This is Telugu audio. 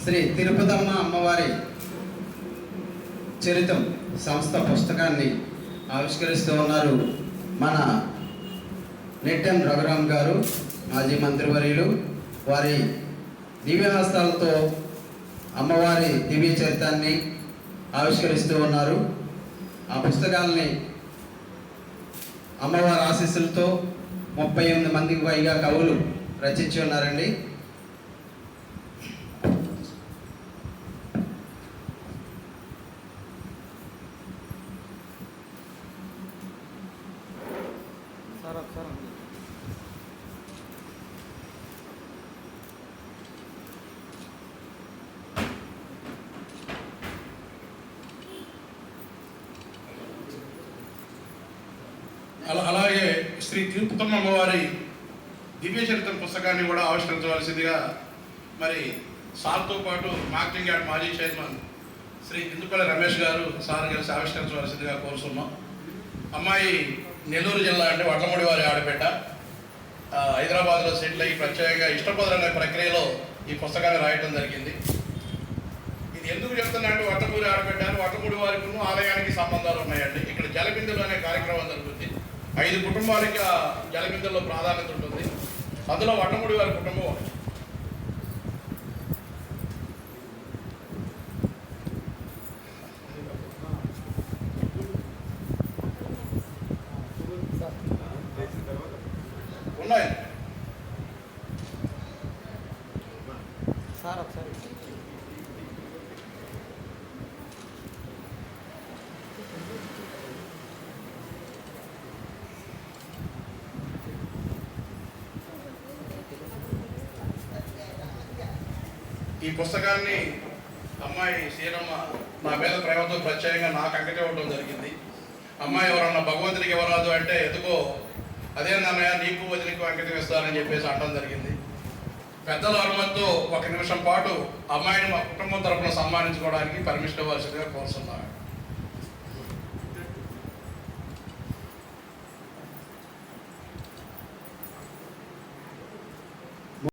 శ్రీ తిరుపతమ్మ అమ్మవారి చరితం సంస్థ పుస్తకాన్ని ఆవిష్కరిస్తూ ఉన్నారు మన నెట్టెం రఘురామ్ గారు, మాజీ మంత్రివర్యులు. వారి దివ్యహస్తాలతో అమ్మవారి దివ్య చరితాన్ని ఆవిష్కరిస్తూ ఉన్నారు. ఆ పుస్తకాలని అమ్మవారి ఆశీస్సులతో 38 మందికి పైగా కవులు రచించి ఉన్నారండి. అలాగే శ్రీ తిరుపతమ్మ అమ్మవారి దివ్య చరిత్ర పుస్తకాన్ని కూడా ఆవిష్కరించవలసిందిగా మరి సార్తో పాటు మార్కెటింగ్ యార్డ్ మాజీ చైర్మన్ శ్రీ దిందుపల్లి రమేష్ గారు సార్ కలిసి ఆవిష్కరించవలసిందిగా కోరుతున్నాం. అమ్మాయి నెల్లూరు జిల్లా అంటే వడ్లమూడి వారి ఆడబిడ్డ, హైదరాబాద్లో సెటిల్ అయ్యి ప్రత్యేకంగా ఇష్టపదం అనే ప్రక్రియలో ఈ పుస్తకాన్ని రాయటం జరిగింది. ఇది ఎందుకు చెప్తున్నా అంటే వడ్లమూడి ఆడబిడ్డ వడ్లమూడి వారికి ఆలయానికి సంబంధాలు ఉన్నాయండి. ఇక్కడ జలబిందులు అనే కార్యక్రమం జరుగుతుంది. 5 కుటుంబాలకి ఆ జలబిందుల్లో ప్రాధాన్యత ఉంటుంది. అందులో వడ్లమూడి వారి కుటుంబం ఒకటి. ఉన్నాయి సార్ ఒకసారి ఈ పుస్తకాన్ని అమ్మాయి శ్రీరమ్మ నా మీద ప్రేమతో ప్రత్యేకంగా నాకు అంకితం ఇవ్వడం జరిగింది. అమ్మాయి ఎవరన్నా భగవంతుడికి ఇవ్వరాదు అంటే ఎందుకో అదే నాన్నయ్య నీకు వదిలికు అంకితం ఇస్తానని చెప్పేసి అనడం జరిగింది. పెద్దల అనుమతితో 1 నిమిషం పాటు అమ్మాయిని మా కుటుంబం తరఫున సన్మానించుకోవడానికి పర్మిషన్ ఇవ్వాల్సిందిగా కోరుతున్నాను.